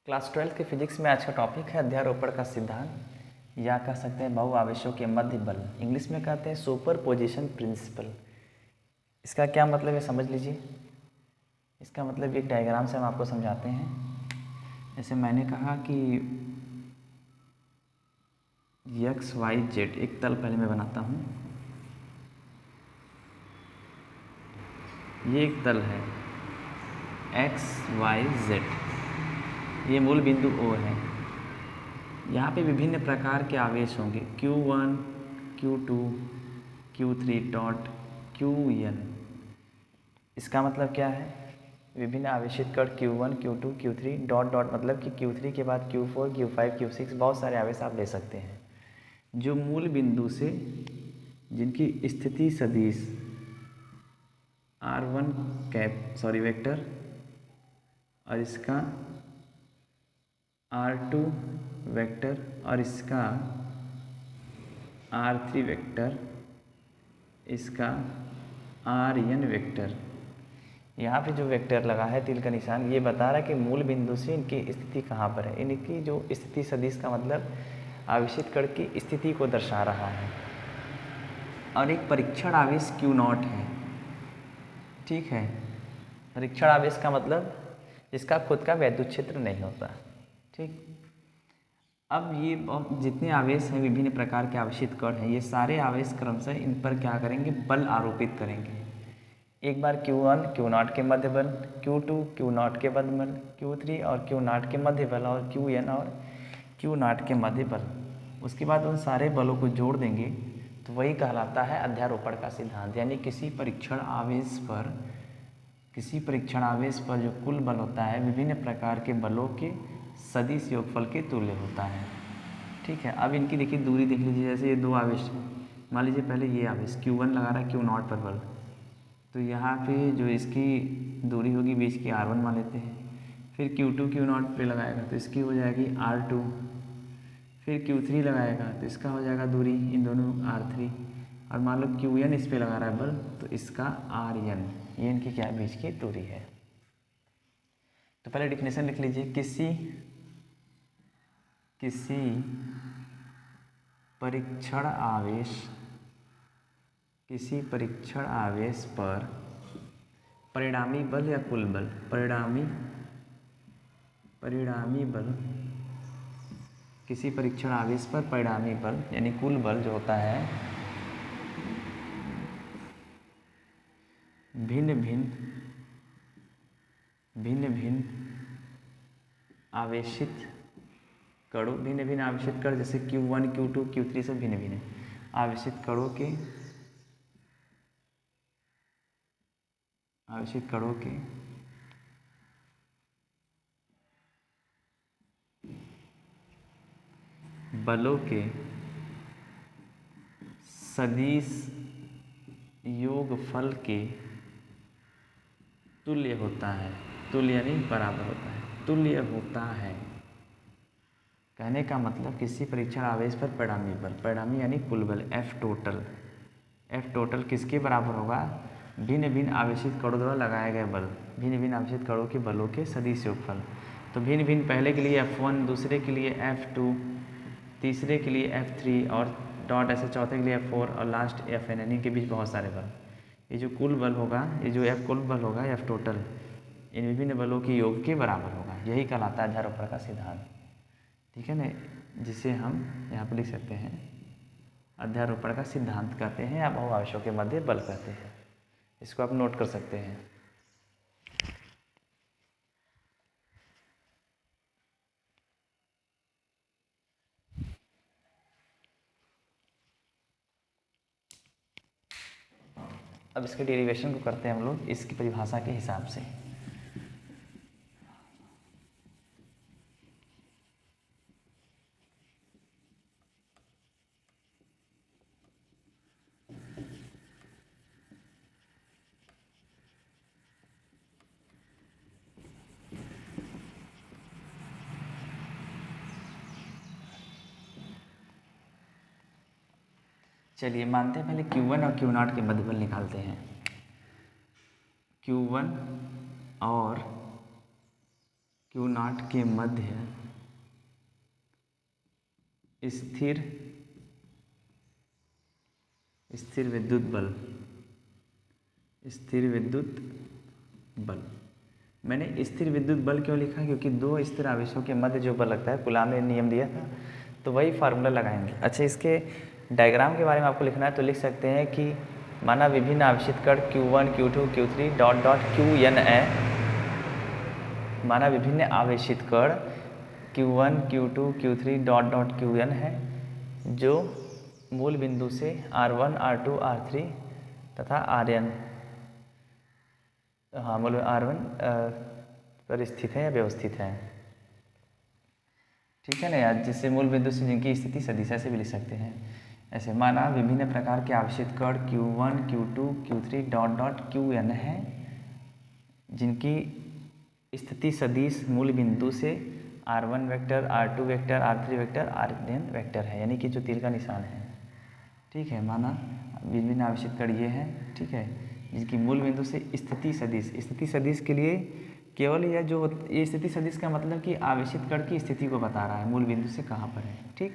Class 12 के physics में आज का टॉपिक है अध्यारोपण का सिद्धांत, या कह सकते हैं बहुआवेशों के मध्य बल। इंग्लिश में कहते हैं सुपर पोजिशन प्रिंसिपल। इसका क्या मतलब है समझ लीजिए। इसका मतलब एक डायग्राम से हम आपको समझाते हैं। जैसे मैंने कहा कि एक्स वाई जेड एक तल पहले मैं बनाता हूँ। ये एक तल है एक्स वाई जेड, ये मूल बिंदु O है। यहाँ पे विभिन्न प्रकार के आवेश होंगे Q1, Q2, Q3 dot Qn। इसका मतलब क्या है? विभिन्न आवेशित कण Q1, Q2, Q3 dot dot मतलब कि Q3 के बाद Q4, Q5, Q6 बहुत सारे आवेश आप ले सकते हैं, जो मूल बिंदु से जिनकी स्थिति सदिश R1 वेक्टर और इसका R2 वेक्टर और इसका R3 वेक्टर, इसका Rn वेक्टर। यहाँ पे जो वेक्टर लगा है तिल का निशान, ये बता रहा है कि मूल बिंदु से इनकी स्थिति कहाँ पर है। इनकी जो स्थिति सदिश का मतलब आवेशित कण की स्थिति को दर्शा रहा है। और एक परीक्षण आवेश Q0 है, ठीक है। परीक्षण आवेश का मतलब इसका खुद का वैद्युत क्षेत्र नहीं होता, ठीक। अब ये जितने आवेश हैं, विभिन्न प्रकार के आवेशित कण हैं, ये सारे आवेश क्रमशः इन पर क्या करेंगे? बल आरोपित करेंगे। एक बार Q1 Q0 के मध्य बल, Q2 Q0 के मध्य बल, Q3 और Q0 के मध्य बल और Qn और Q0 के मध्य बल। उसके बाद उन सारे बलों को जोड़ देंगे तो वही कहलाता है अध्यारोपण का सिद्धांत। यानी किसी परीक्षण आवेश पर जो कुल बल होता है विभिन्न प्रकार के बलों के सदिश योगफल के तुल्य होता है, ठीक है। अब इनकी देखिए दूरी देख लीजिए। जैसे ये दो आवेश हैं, मान लीजिए पहले ये आवेश Q1 लगा रहा है Q0 पर बल, तो यहाँ पे जो इसकी दूरी होगी बीच की R1 मान लेते हैं। फिर Q2 Q0 पे लगाएगा तो इसकी हो जाएगी R2। फिर Q3 लगाएगा तो इसका हो जाएगा दूरी इन दोनों R3। और मान लो Qn इस पे लगा रहा है बल तो इसका Rn, ये इनकी क्या बीच की दूरी है। तो पहले डिफिनेशन लिख लीजिए। किसी परीक्षण आवेश पर परिणामी बल या कुल बल, परिणामी बल, किसी परीक्षण आवेश पर परिणामी बल यानी कुल बल जो होता है भिन्न भिन्न आवेशित कणों, भिन्न आवेशित कण जैसे Q1, Q2, Q3 सब भिन्न आवेशित कणों के बलों के सदिश योगफल के तुल्य होता है। तुल्य यानी बराबर होता है, तुल्य होता है। कहने का मतलब किसी परीक्षण आवेश पर परिणामी बल, परिणामी यानी कुल बल F टोटल किसके बराबर होगा? भिन्न आवेशित कणों द्वारा लगाए गए बल, भिन्न आवेशित कणों के बलों के सदिश योगफल। तो भिन्न पहले के लिए F1, दूसरे के लिए F2, तीसरे के लिए F3 और डॉट ऐसे चौथे के लिए F4 और लास्ट Fn, यानी के बीच बहुत सारे बल। ये जो कुल बल होगा, ये जो F कुल बल होगा F टोटल, इन विभिन्न बलों के योग के बराबर होगा। यही कहलाता है अध्यारोपण का सिद्धांत, ठीक है ना, जिसे हम यहाँ पर लिख सकते हैं अध्यारोपण का सिद्धांत कहते हैं या बहुआवेशों के मध्य बल कहते हैं। इसको आप नोट कर सकते हैं। अब इसके डेरिवेशन को करते हैं हम लोग इसकी परिभाषा के हिसाब से। चलिए मानते हैं पहले Q1 और Q0 के मध्य बल निकालते हैं। Q1 और क्यू नॉट के मध्य स्थिर विद्युत बल। मैंने स्थिर विद्युत बल क्यों लिखा, क्योंकि दो स्थिर आवेशों के मध्य जो बल लगता है, कूलाम ने नियम दिया था, तो वही फार्मूला लगाएंगे। अच्छा, इसके डायग्राम के बारे में आपको लिखना है तो लिख सकते हैं कि माना विभिन्न आवेशित कण Q1, Q2, Q3 dot dot Qn है। माना विभिन्न आवेशित कण Q1, Q2, Q3 dot dot Qn है, जो मूल बिंदु से R1, R2, R3 तथा Rn, हाँ मूल R1 पर स्थित है या व्यवस्थित है। ठीक है ना यार, जिससे मूल बिंदु से जिनकी स्थिति सदिश ऐसे भी लिख सकते हैं। ऐसे माना विभिन्न प्रकार के आवेशित कण Q1, Q2, Q3 dot dot Qn है, जिनकी स्थिति सदिश मूल बिंदु से R1 vector, R2 vector, R3 vector, Rn vector है, यानी कि जो तीर का निशान है। ठीक है, माना विभिन्न आवेशित कण ये हैं, ठीक है, जिनकी मूल बिंदु से स्थिति सदिश के लिए केवल यह जो ये स्थिति सदिश का मतलब कि आवेशित कण की स्थिति को बता रहा है, मूल बिंदु से कहाँ पर है। ठीक,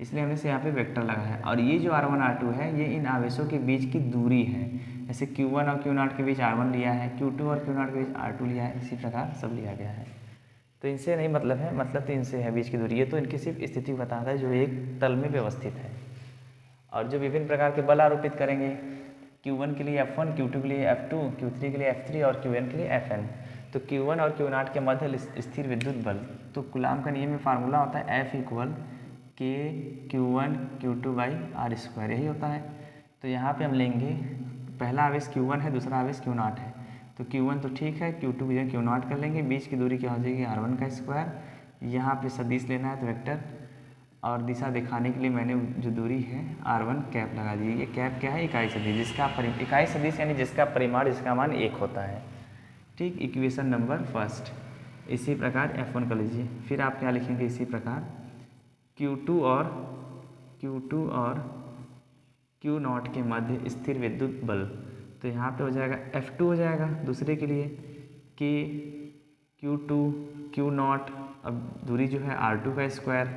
इसलिए हमने से यहाँ पे वेक्टर लगाया है। और ये जो R1, R2 है, ये इन आवेशों के बीच की दूरी है। जैसे Q1 और Q0 के बीच R1 लिया है, Q2 और Q0 के बीच R2 लिया है, इसी प्रकार सब लिया गया है। तो इनसे नहीं मतलब है, मतलब तो इनसे है बीच की दूरी। ये तो इनकी सिर्फ स्थिति बताता है जो एक तल में व्यवस्थित है। और जो विभिन्न प्रकार के बल आरोपित करेंगे, Q1 के लिए F1, Q2 के लिए F2, Q3 के लिए F3 और Qn के लिए Fn। तो Q1 और Q0 के मध्य स्थिर विद्युत बल, तो कूलाम का नियम में फार्मूला होता है F equal K Q1 Q2 by R², यही होता है। तो यहाँ पे हम लेंगे पहला आवेश Q1 है, दूसरा आवेश Q0 है, तो Q1 तो ठीक है, Q2 भी Q0 कर लेंगे, बीच की दूरी क्या हो जाएगी R1 का स्क्वायर। यहाँ पे सदिश लेना है तो वेक्टर, और दिशा दिखाने के लिए मैंने जो दूरी है R1 कैप लगा दी। ये कैप क्या है, इकाई सदिश, जिसका इकाई सदिश यानी जिसका परिमाण, जिसका मान 1 होता है। ठीक, इक्वेशन नंबर फर्स्ट। इसी प्रकार F1 कर लीजिए। फिर आप क्या लिखेंगे, इसी प्रकार Q2 और Q0 के मध्य स्थिर विद्युत बल, तो यहाँ पे हो जाएगा F2 हो जाएगा दूसरे के लिए, K Q2 Q0, अब दूरी जो है R2 का स्क्वायर,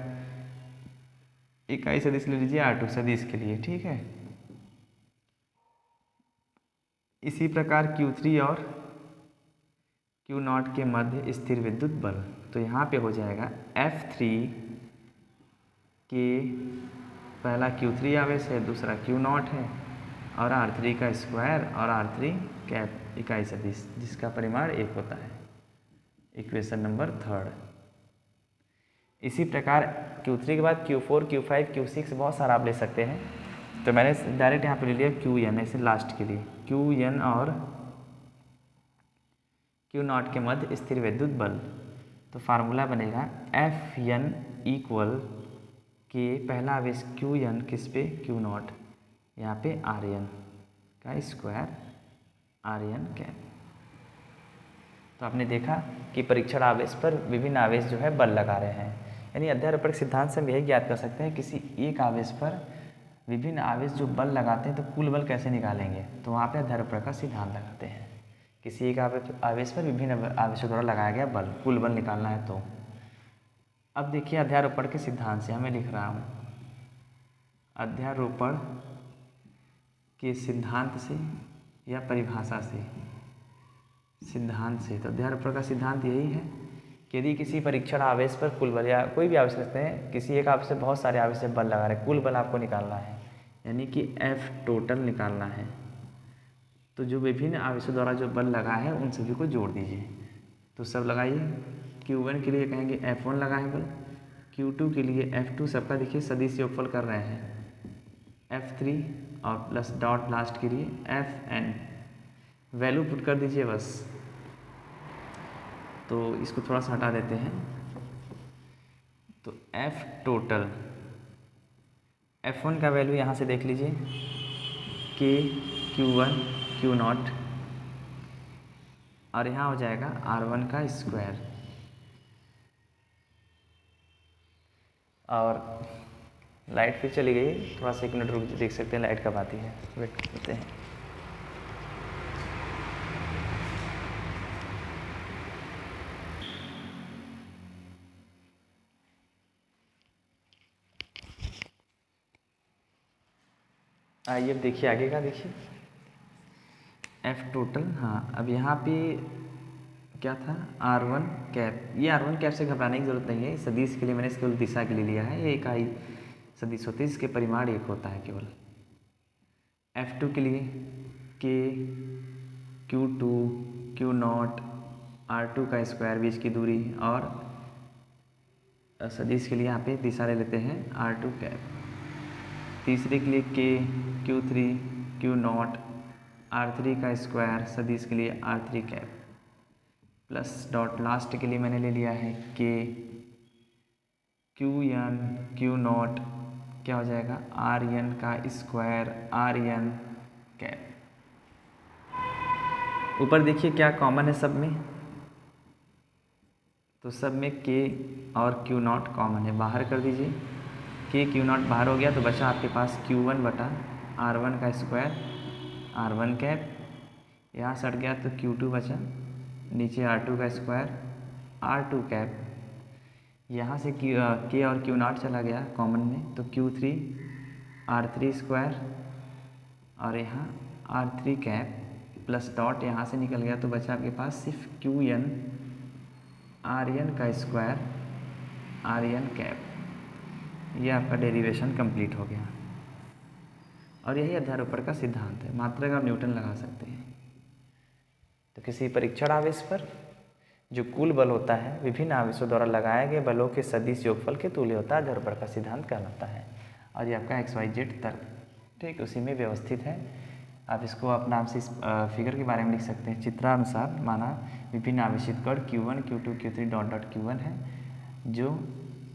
इकाई सदिश ले लीजिए R2 सदिश के लिए। ठीक है, इसी प्रकार Q3 और Q0 के मध्य स्थिर विद्युत बल, तो यहाँ पे हो जाएगा F3 के पहला Q3 आवेश है, दूसरा Q0 है, और R3 का स्क्वायर और R3 कैप इकाई सदिश, जिसका परिमाण 1 होता है। Equation number third. इसी प्रकार Q3 के बाद Q4, Q5, Q6 बहुत सारा आप ले सकते हैं, तो मैंने डायरेक्ट यहाँ पे ले लिया Qn, ऐसे लास्ट के लिए Qn और Q0 के मध्य स्थिर विद्युत बल, तो फार्मूला बनेगा Fn इक्वल के पहला आवेश Qn किस पे, Q0, यहाँ पे Rn का स्क्वायर Rn कैप। तो आपने देखा कि परीक्षण आवेश पर विभिन्न आवेश जो है बल लगा रहे हैं, यानी अध्यारोपण सिद्धांत से हम यही ज्ञात कर सकते हैं किसी एक आवेश पर विभिन्न आवेश जो बल लगाते हैं तो कुल बल कैसे निकालेंगे, तो वहाँ पे अध्यारोपण का सिद्धांत लगाते हैं। किसी एक आवेश पर विभिन्न आवेशों द्वारा लगाया गया बल, कुल बल निकालना है। तो अब देखिए अध्यारोपण के सिद्धांत से हमें लिख रहा हूँ, अध्यारोपण के सिद्धांत से या परिभाषा से, सिद्धांत से, तो अध्यारोपण का सिद्धांत यही है कि यदि किसी परीक्षण आवेश पर कुल बल, या कोई भी आवेश रखते हैं, किसी एक आवेश से बहुत सारे आवेश से बल लगा रहे हैं, कुल बल आपको निकालना है, यानी कि F टोटल निकालना है। तो जो विभिन्न आवेशों द्वारा जो बल लगा है उन सभी को जोड़ दीजिए। तो सब लगाइए, Q1 के लिए कहेंगे F1 लगा है बल, Q2 के लिए F2, सबका देखिए सदिश योगफल कर रहे हैं, F3 और प्लस डॉट लास्ट के लिए Fn, वैल्यू पुट कर दीजिए बस। तो इसको थोड़ा सा हटा देते हैं, तो F टोटल, F1 का वैल्यू यहाँ से देख लीजिए K Q1 Q0, और यहाँ हो जाएगा R1 का स्क्वायर। और लाइट फिर चली गई, थोड़ा सा 1 मिनट रुक देख सकते हैं लाइट कब आती है, वेट करते हैं। आइए अब देखिए आगे का, देखिए एफ टोटल। हाँ, अब यहाँ पे क्या था, R1 कैप। ये R1 कैप से घबराने की जरूरत नहीं है, सदिश के लिए मैंने केवल दिशा के लिए लिया है, ये इकाई सदिश होती है, इसके परिमाण एक होता है केवल। F2 के लिए K, Q2, Q0, R2 का स्क्वायर बीच की दूरी, और सदिश के लिए यहाँ पे दिशा ले लेते हैं R2 कैप। तीसरे के लिए K, Q3, Q0, R3 का स्क्वायर सदिश के लिए R3 cap, plus dot last के लिए मैंने ले लिया है K, Qn, Q0 क्या हो जाएगा Rn का स्क्वायर Rn कैप। ऊपर देखिए क्या कॉमन है सब में, तो सब में K और Q0 कॉमन है, बाहर कर दीजिए। K Q0 बाहर हो गया तो बचा आपके पास Q1 बटा R1 का स्क्वायर R1 कैप, यहाँ से हट गया तो Q2 बचा, नीचे R2 का स्क्वायर R2 कैप, यहाँ से K और Q0 चला गया कॉमन में तो Q3 R3 स्क्वायर, और यहाँ R3 कैप, प्लस डॉट यहाँ से निकल गया तो बचा आपके पास सिर्फ Qn Rn का स्क्वायर Rn कैप। ये आपका डेरिवेशन कंप्लीट हो गया, और यही अध्यारोपण का सिद्धांत है। मात्रक आप न्यूटन लगा सकते हैं। तो किसी परीक्षण आवेश पर जो कुल बल होता है विभिन्न आवेशों द्वारा लगाए गए बलों के सदिश योगफल के तुल्य होता है, अध्यारोपण का सिद्धांत कहलाता है। और ये आपका XYZ तर्क, ठीक, उसी में व्यवस्थित है। आप इसको अपना नाम से इस फिगर के बारे में लिख सकते हैं। चित्रानुसार माना विभिन्न आवेशित कण Q1, Q2, Q3 dot dot Q1 है, जो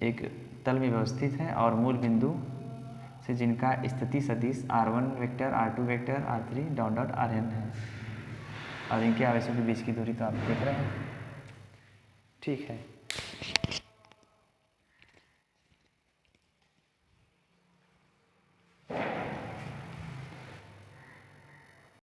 एक तल में व्यवस्थित है, और मूल बिंदु से जिनका स्थिति सदिश R1 vector, R2 vector, R3 dot dot Rn है, और इनके आवेशों के बीच की दूरी तो आप देख रहे हैं। ठीक है।